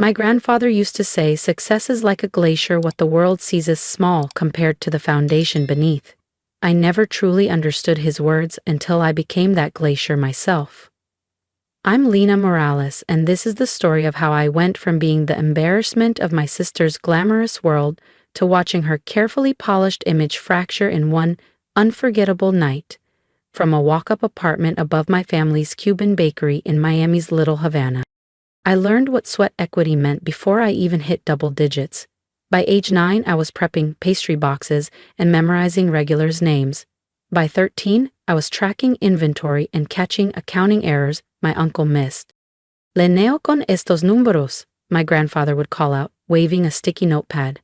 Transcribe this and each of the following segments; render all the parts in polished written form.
My grandfather used to say success is like a glacier, what the world sees as small compared to the foundation beneath. I never truly understood his words until I became that glacier myself. I'm Lena Morales, and this is the story of how I went from being the embarrassment of my sister's glamorous world to watching her carefully polished image fracture in one unforgettable night, from a walk-up apartment above my family's Cuban bakery in Miami's Little Havana. I learned what sweat equity meant before I even hit double digits. By age 9, I was prepping pastry boxes and memorizing regulars' names. By 13, I was tracking inventory and catching accounting errors my uncle missed. Leo con estos números, my grandfather would call out, waving a sticky notepad.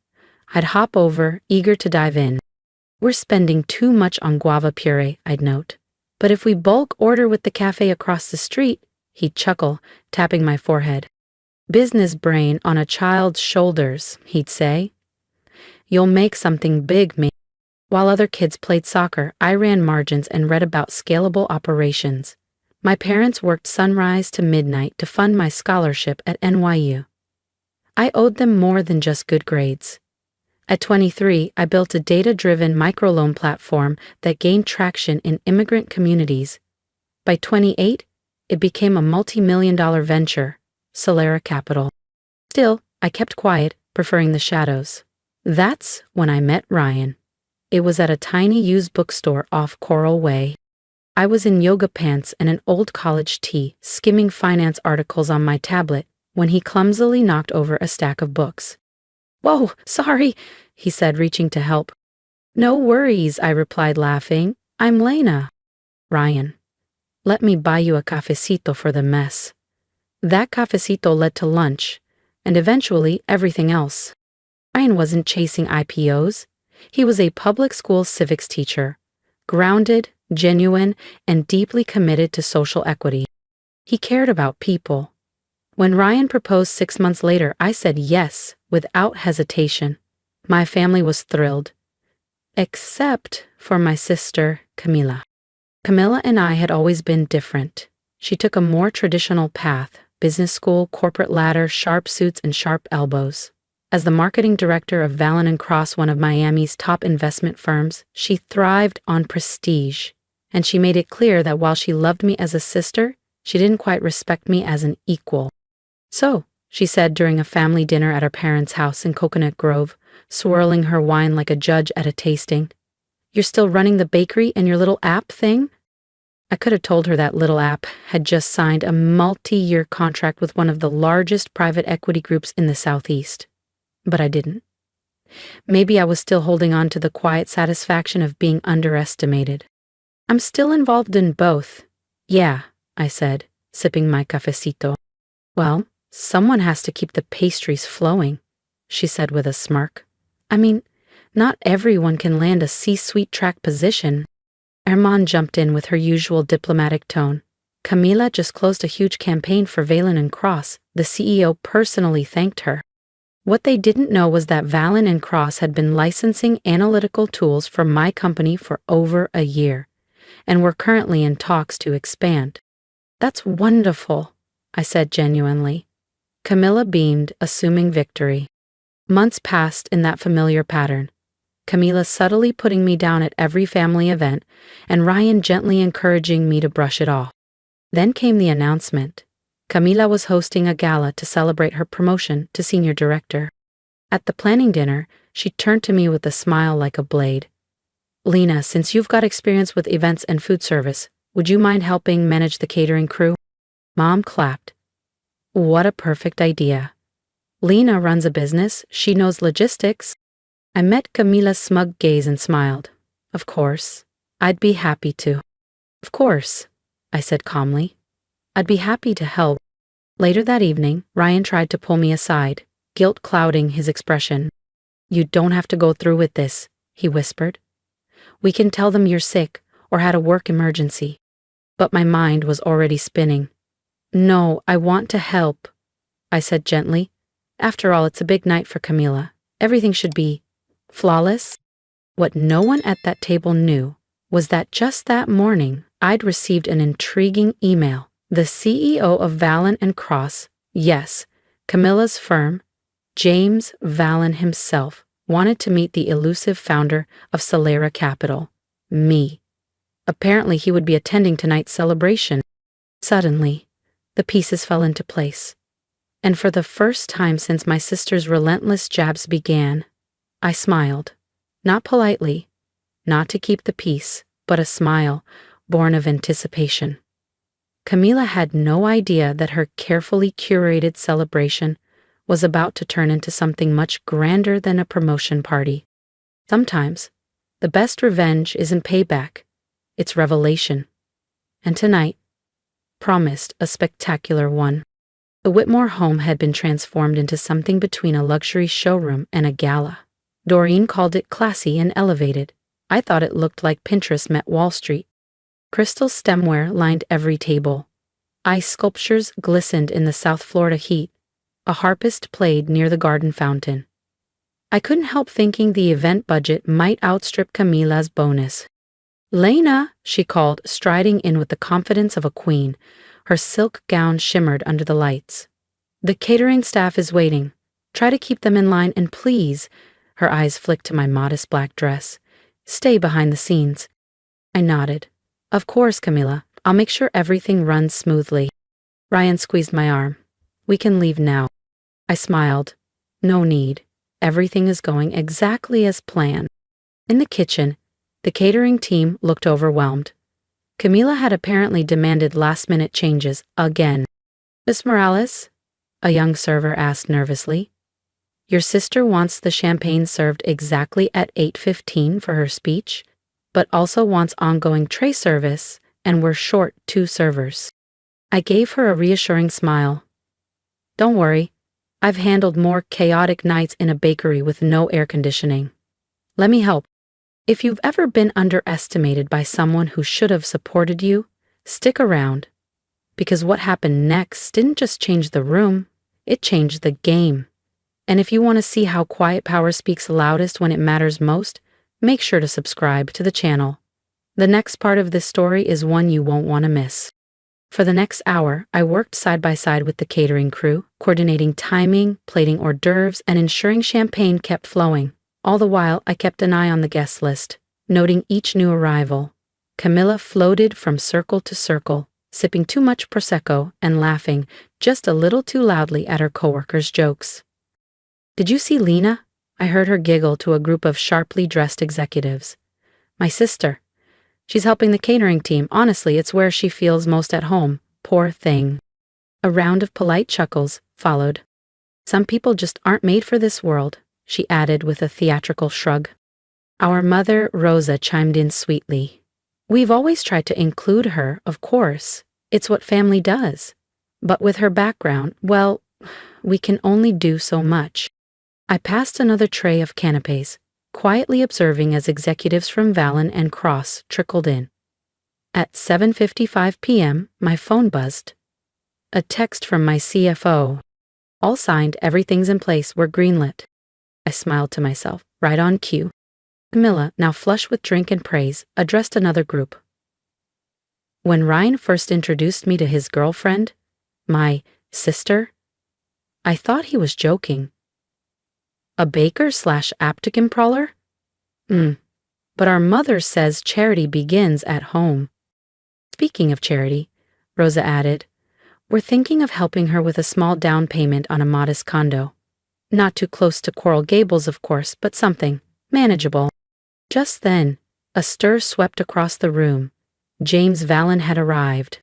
I'd hop over, eager to dive in. We're spending too much on guava puree, I'd note. But if we bulk order with the cafe across the street, he'd chuckle, tapping my forehead. Business brain on a child's shoulders, he'd say. You'll make something big, mate. While other kids played soccer, I ran margins and read about scalable operations. My parents worked sunrise to midnight to fund my scholarship at NYU. I owed them more than just good grades. At 23, I built a data-driven microloan platform that gained traction in immigrant communities. By 28, it became a multi-million-dollar venture, Solera Capital. Still, I kept quiet, preferring the shadows. That's when I met Ryan. It was at a tiny used bookstore off Coral Way. I was in yoga pants and an old college tee, skimming finance articles on my tablet, when he clumsily knocked over a stack of books. "Whoa, sorry," he said, reaching to help. "No worries," I replied, laughing. "I'm Lena." "Ryan, let me buy you a cafecito for the mess." That cafecito led to lunch, and eventually everything else. Ryan wasn't chasing IPOs. He was a public school civics teacher, grounded, genuine, and deeply committed to social equity. He cared about people. When Ryan proposed 6 months later, I said yes, without hesitation. My family was thrilled. Except for my sister, Camila. Camila and I had always been different. She took a more traditional path, business school, corporate ladder, sharp suits, and sharp elbows. As the marketing director of Valin & Cross, one of Miami's top investment firms, she thrived on prestige. And she made it clear that while she loved me as a sister, she didn't quite respect me as an equal. "So," she said during a family dinner at her parents' house in Coconut Grove, swirling her wine like a judge at a tasting, "You're still running the bakery and your little app thing?" I could have told her that little app had just signed a multi-year contract with one of the largest private equity groups in the Southeast. But I didn't. Maybe I was still holding on to the quiet satisfaction of being underestimated. "I'm still involved in both." "Yeah," I said, sipping my cafecito. "Well, someone has to keep the pastries flowing," she said with a smirk. "I mean, not everyone can land a C-suite track position." Herman jumped in with her usual diplomatic tone. "Camila just closed a huge campaign for Valin & Cross. The CEO personally thanked her." What they didn't know was that Valin & Cross had been licensing analytical tools for my company for over a year, and were currently in talks to expand. "That's wonderful," I said genuinely. Camila beamed, assuming victory. Months passed in that familiar pattern. Camila subtly putting me down at every family event, and Ryan gently encouraging me to brush it off. Then came the announcement. Camila was hosting a gala to celebrate her promotion to senior director. At the planning dinner, she turned to me with a smile like a blade. "Lena, since you've got experience with events and food service, would you mind helping manage the catering crew?" Mom clapped. What a perfect idea. Lena runs a business, she knows logistics. I met Camila's smug gaze and smiled. "Of course, I'd be happy to." "Of course," I said calmly. "I'd be happy to help." Later that evening, Ryan tried to pull me aside, guilt clouding his expression. "You don't have to go through with this," he whispered. "We can tell them you're sick or had a work emergency." But my mind was already spinning. "No, I want to help," I said gently. After all, it's a big night for Camila. Everything should be flawless. What no one at that table knew was that just that morning, I'd received an intriguing email. The CEO of Valin & Cross, yes, Camilla's firm, James Vallon himself, wanted to meet the elusive founder of Solera Capital, me. Apparently he would be attending tonight's celebration. Suddenly, the pieces fell into place. And for the first time since my sister's relentless jabs began, I smiled. Not politely, not to keep the peace, but a smile born of anticipation. Camila had no idea that her carefully curated celebration was about to turn into something much grander than a promotion party. Sometimes, the best revenge isn't payback, it's revelation. And tonight promised a spectacular one. The Whitmore home had been transformed into something between a luxury showroom and a gala. Doreen called it classy and elevated. I thought it looked like Pinterest met Wall Street. Crystal stemware lined every table. Ice sculptures glistened in the South Florida heat. A harpist played near the garden fountain. I couldn't help thinking the event budget might outstrip Camila's bonus. "Lena," she called, striding in with the confidence of a queen. Her silk gown shimmered under the lights. "The catering staff is waiting. Try to keep them in line and please," her eyes flicked to my modest black dress, "stay behind the scenes." I nodded. "Of course, Camila. I'll make sure everything runs smoothly." Ryan squeezed my arm. "We can leave now." I smiled. "No need. Everything is going exactly as planned." In the kitchen, the catering team looked overwhelmed. Camila had apparently demanded last-minute changes again. "Miss Morales?" a young server asked nervously. "Your sister wants the champagne served exactly at 8:15 for her speech, but also wants ongoing tray service, and we're short 2 servers." I gave her a reassuring smile. "Don't worry. I've handled more chaotic nights in a bakery with no air conditioning. Let me help." If you've ever been underestimated by someone who should have supported you, stick around. Because what happened next didn't just change the room, it changed the game. And if you want to see how quiet power speaks loudest when it matters most, make sure to subscribe to the channel. The next part of this story is one you won't want to miss. For the next hour, I worked side by side with the catering crew, coordinating timing, plating hors d'oeuvres, and ensuring champagne kept flowing. All the while, I kept an eye on the guest list, noting each new arrival. Camila floated from circle to circle, sipping too much Prosecco and laughing just a little too loudly at her coworkers' jokes. "Did you see Lena?" I heard her giggle to a group of sharply dressed executives. "My sister. She's helping the catering team. Honestly, it's where she feels most at home. Poor thing." A round of polite chuckles followed. "Some people just aren't made for this world," she added with a theatrical shrug. Our mother, Rosa, chimed in sweetly. "We've always tried to include her, of course. It's what family does. But with her background, well, we can only do so much." I passed another tray of canapes, quietly observing as executives from Vallon and Cross trickled in. At 7:55 p.m., my phone buzzed. A text from my CFO. "All signed, everything's in place, we're greenlit." I smiled to myself, right on cue. Camila, now flush with drink and praise, addressed another group. When Ryan first introduced me to his girlfriend, my sister, I thought he was joking. A baker/applicant prowler? But our mother says charity begins at home. Speaking of charity, Rosa added, we're thinking of helping her with a small down payment on a modest condo. Not too close to Coral Gables, of course, but something manageable. Just then, a stir swept across the room. James Vallon had arrived.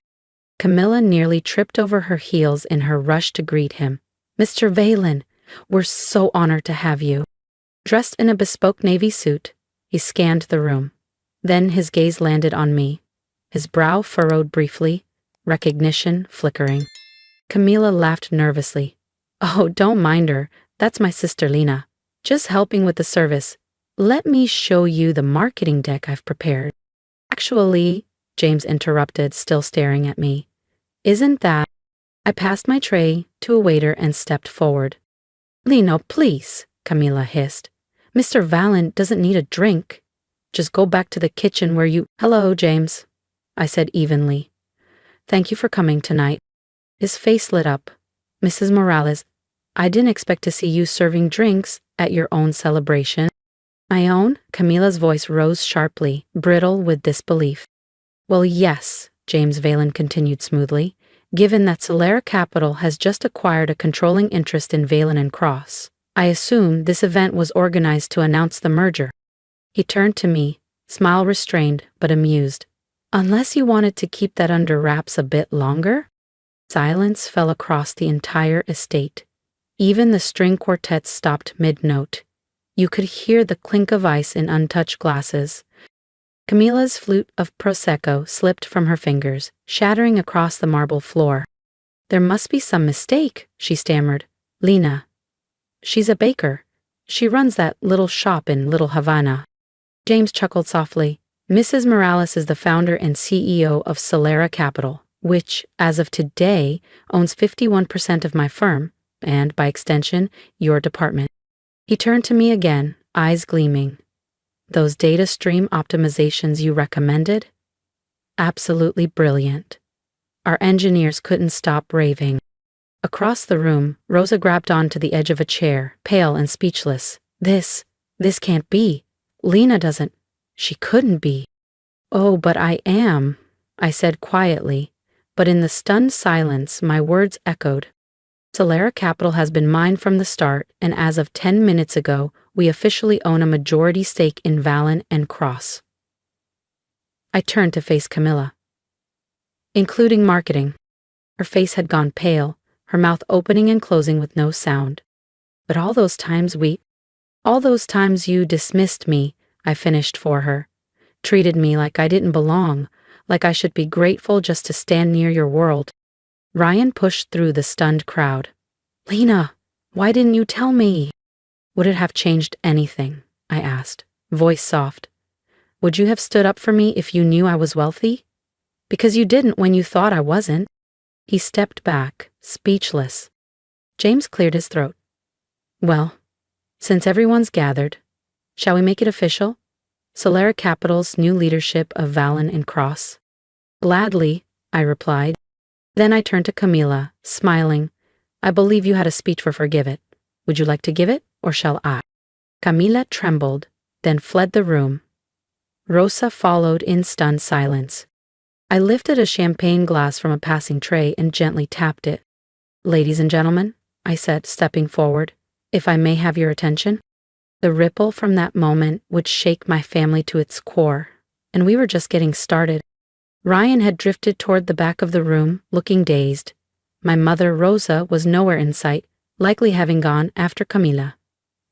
Camilla nearly tripped over her heels in her rush to greet him. "Mr. Vallon, we're so honored to have you." Dressed in a bespoke navy suit, he scanned the room. Then his gaze landed on me. His brow furrowed briefly, recognition flickering. Camilla laughed nervously. "Oh, don't mind her. That's my sister Lena. Just helping with the service. Let me show you the marketing deck I've prepared." "Actually," James interrupted, still staring at me. "Isn't that—" I passed my tray to a waiter and stepped forward. "Lena, please," Camilla hissed. "Mr. Vallon doesn't need a drink. Just go back to the kitchen where you—" "Hello, James," I said evenly. "Thank you for coming tonight." His face lit up. "Mrs. Morales, I didn't expect to see you serving drinks at your own celebration. My own? Camila's voice rose sharply, brittle with disbelief. Well, yes, James Valen continued smoothly, given that Solera Capital has just acquired a controlling interest in Valen and Cross. I assume this event was organized to announce the merger. He turned to me, smile restrained but amused. Unless you wanted to keep that under wraps a bit longer? Silence fell across the entire estate. Even the string quartet stopped mid-note. You could hear the clink of ice in untouched glasses. Camila's flute of Prosecco slipped from her fingers, shattering across the marble floor. There must be some mistake, she stammered. Lena. She's a baker. She runs that little shop in Little Havana. James chuckled softly. Mrs. Morales is the founder and CEO of Solera Capital, which, as of today, owns 51% of my firm, and, by extension, your department. He turned to me again, eyes gleaming. Those data stream optimizations you recommended? Absolutely brilliant. Our engineers couldn't stop raving. Across the room, Rosa grabbed onto the edge of a chair, pale and speechless. This can't be. Lena doesn't. She couldn't be. Oh, but I am, I said quietly, but in the stunned silence my words echoed. Solera Capital has been mine from the start, and as of 10 minutes ago, we officially own a majority stake in Valen and Cross. I turned to face Camilla. Including marketing. Her face had gone pale, her mouth opening and closing with no sound. But all those times you dismissed me, I finished for her. Treated me like I didn't belong, like I should be grateful just to stand near your world. Ryan pushed through the stunned crowd. Lena, why didn't you tell me? Would it have changed anything? I asked, voice soft. Would you have stood up for me if you knew I was wealthy? Because you didn't when you thought I wasn't. He stepped back, speechless. James cleared his throat. Well, since everyone's gathered, shall we make it official? Solera Capital's new leadership of Valen and Cross. Gladly, I replied. Then I turned to Camila, smiling. I believe you had a speech for Forgive It. Would you like to give it, or shall I? Camila trembled, then fled the room. Rosa followed in stunned silence. I lifted a champagne glass from a passing tray and gently tapped it. Ladies and gentlemen, I said, stepping forward, if I may have your attention. The ripple from that moment would shake my family to its core, and we were just getting started. Ryan had drifted toward the back of the room, looking dazed. My mother, Rosa, was nowhere in sight, likely having gone after Camila.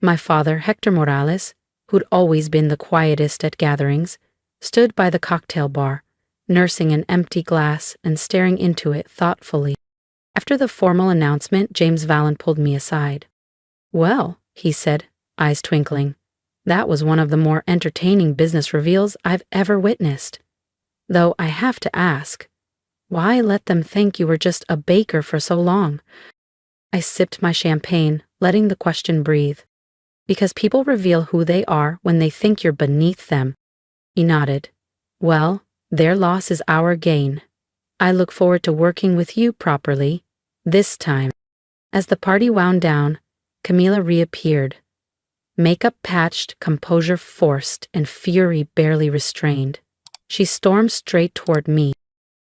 My father, Hector Morales, who'd always been the quietest at gatherings, stood by the cocktail bar, nursing an empty glass and staring into it thoughtfully. After the formal announcement, James Valen pulled me aside. Well, he said, eyes twinkling, that was one of the more entertaining business reveals I've ever witnessed. Though I have to ask, why let them think you were just a baker for so long? I sipped my champagne, letting the question breathe. Because people reveal who they are when they think you're beneath them. He nodded. Well, their loss is our gain. I look forward to working with you properly, this time. As the party wound down, Camila reappeared. Makeup patched, composure forced, and fury barely restrained. She stormed straight toward me.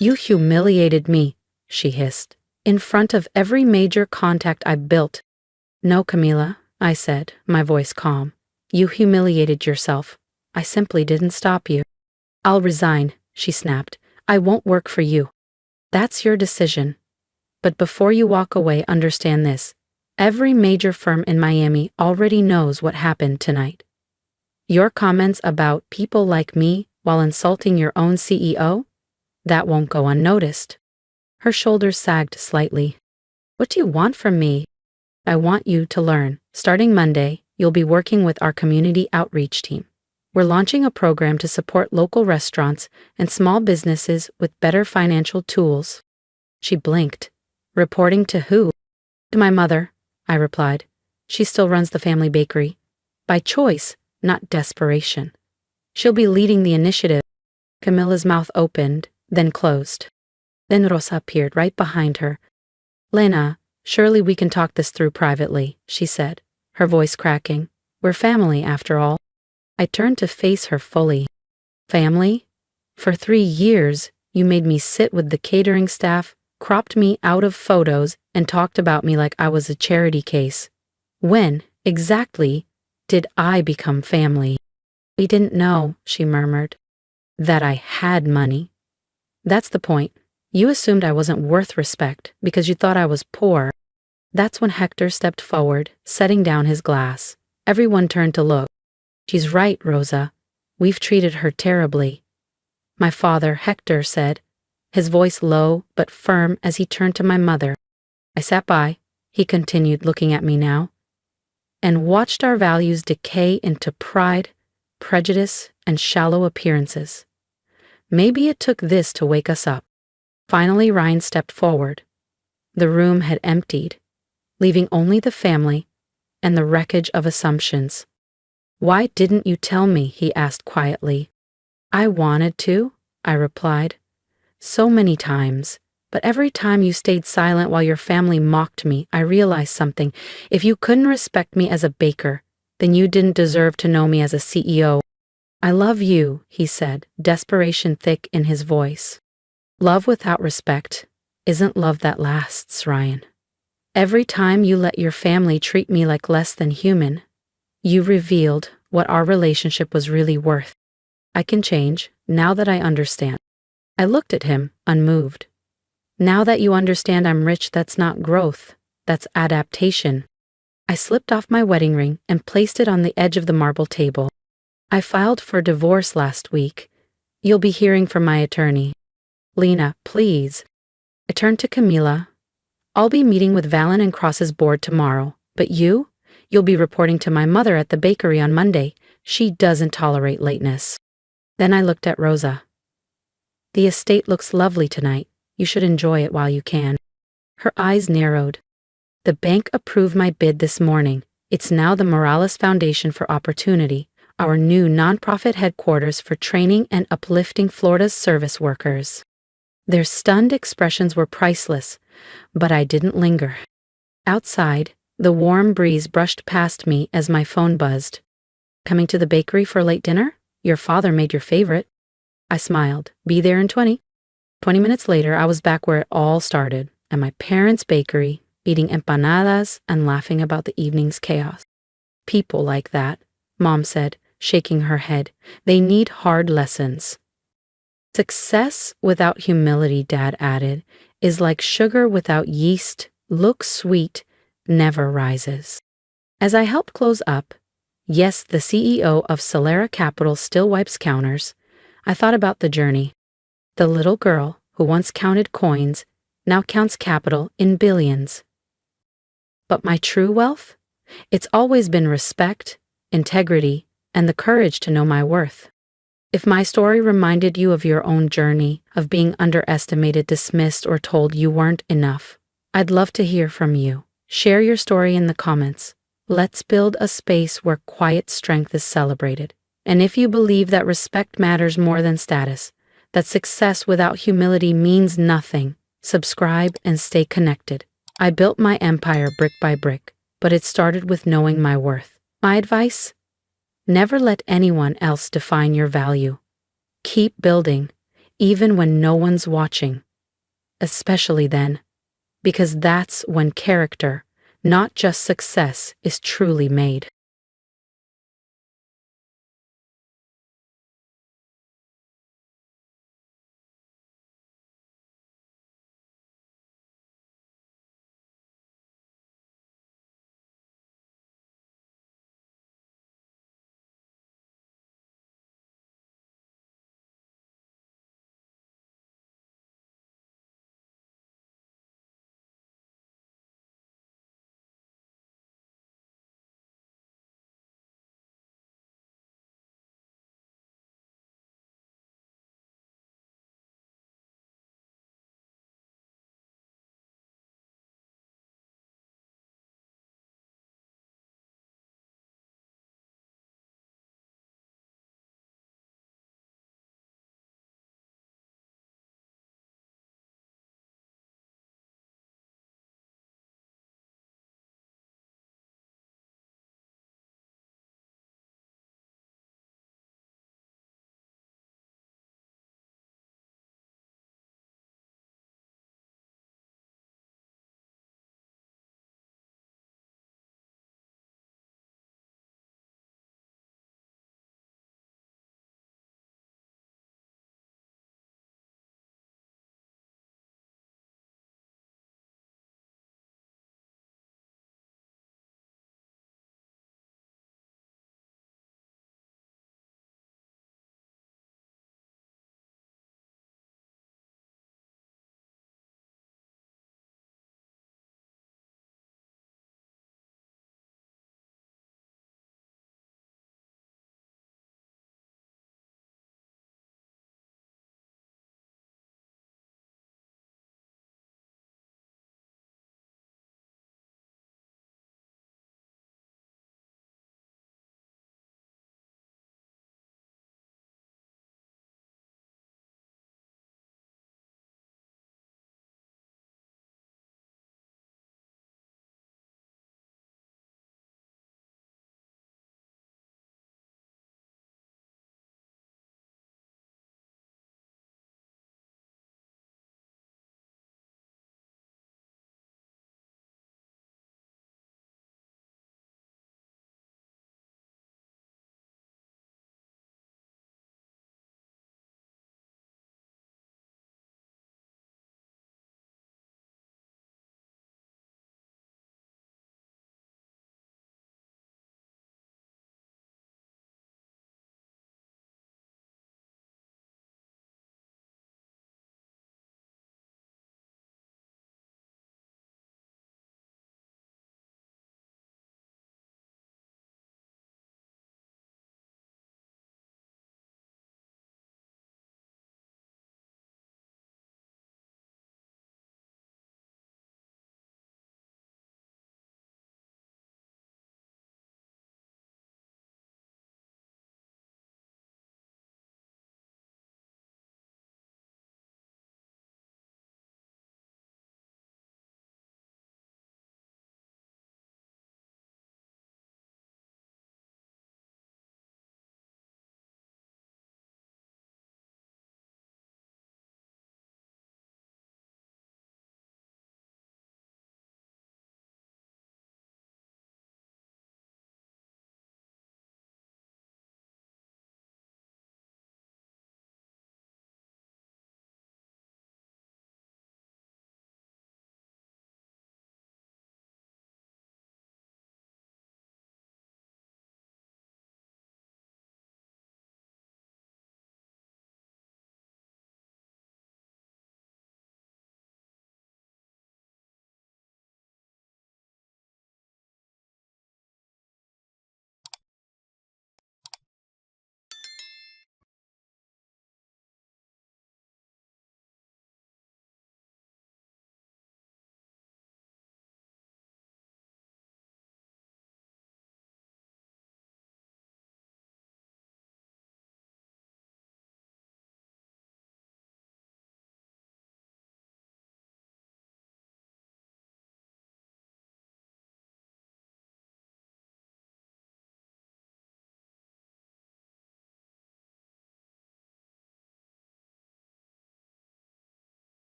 You humiliated me, she hissed, in front of every major contact I built. No, Camila, I said, my voice calm. You humiliated yourself. I simply didn't stop you. I'll resign, she snapped. I won't work for you. That's your decision. But before you walk away, understand this. Every major firm in Miami already knows what happened tonight. Your comments about people like me while insulting your own CEO? That won't go unnoticed. Her shoulders sagged slightly. What do you want from me? I want you to learn. Starting Monday, you'll be working with our community outreach team. We're launching a program to support local restaurants and small businesses with better financial tools. She blinked. Reporting to who? To my mother, I replied. She still runs the family bakery. By choice, not desperation. She'll be leading the initiative. Camilla's mouth opened, then closed. Then Rosa appeared right behind her. Lena, Surely we can talk this through privately, she said, her voice cracking. We're family, after all. I turned to face her fully. Family? For 3 years, you made me sit with the catering staff, cropped me out of photos, and talked about me like I was a charity case. When, exactly, did I become family? We didn't know, she murmured, that I had money. That's the point. You assumed I wasn't worth respect because you thought I was poor. That's when Hector stepped forward, setting down his glass. Everyone turned to look. She's right, Rosa. We've treated her terribly. My father, Hector, said, his voice low but firm as he turned to my mother. I sat by, he continued, looking at me now, and watched our values decay into pride, prejudice, and shallow appearances. Maybe it took this to wake us up. Finally, Ryan stepped forward. The room had emptied, leaving only the family and the wreckage of assumptions. Why didn't you tell me? He asked quietly. I wanted to, I replied. So many times. But every time you stayed silent while your family mocked me, I realized something. If you couldn't respect me as a baker, then you didn't deserve to know me as a CEO. I love you, he said, desperation thick in his voice. Love without respect isn't love that lasts, Ryan. Every time you let your family treat me like less than human, you revealed what our relationship was really worth. I can change, now that I understand. I looked at him, unmoved. Now that you understand I'm rich, that's not growth, that's adaptation. I slipped off my wedding ring and placed it on the edge of the marble table. I filed for divorce last week. You'll be hearing from my attorney. Lena, please. I turned to Camila. I'll be meeting with Valen and Cross's board tomorrow, but you'll be reporting to my mother at the bakery on Monday. She doesn't tolerate lateness. Then I looked at Rosa. The estate looks lovely tonight. You should enjoy it while you can. Her eyes narrowed. The bank approved my bid this morning. It's now the Morales Foundation for Opportunity, our new nonprofit headquarters for training and uplifting Florida's service workers. Their stunned expressions were priceless, but I didn't linger. Outside, the warm breeze brushed past me as my phone buzzed. Coming to the bakery for late dinner? Your father made your favorite. I smiled. Be there in 20. 20 minutes later, I was back where it all started, at my parents' bakery, eating empanadas and laughing about the evening's chaos. People like that, Mom said, shaking her head. They need hard lessons. Success without humility, Dad added, is like sugar without yeast, looks sweet, never rises. As I helped close up, yes, the CEO of Solera Capital still wipes counters, I thought about the journey. The little girl who once counted coins now counts capital in billions. But my true wealth? It's always been respect, integrity, and the courage to know my worth. If my story reminded you of your own journey, of being underestimated, dismissed, or told you weren't enough, I'd love to hear from you. Share your story in the comments. Let's build a space where quiet strength is celebrated. And if you believe that respect matters more than status, that success without humility means nothing, subscribe and stay connected. I built my empire brick by brick, but it started with knowing my worth. My advice? Never let anyone else define your value. Keep building, even when no one's watching. Especially then, because that's when character, not just success, is truly made.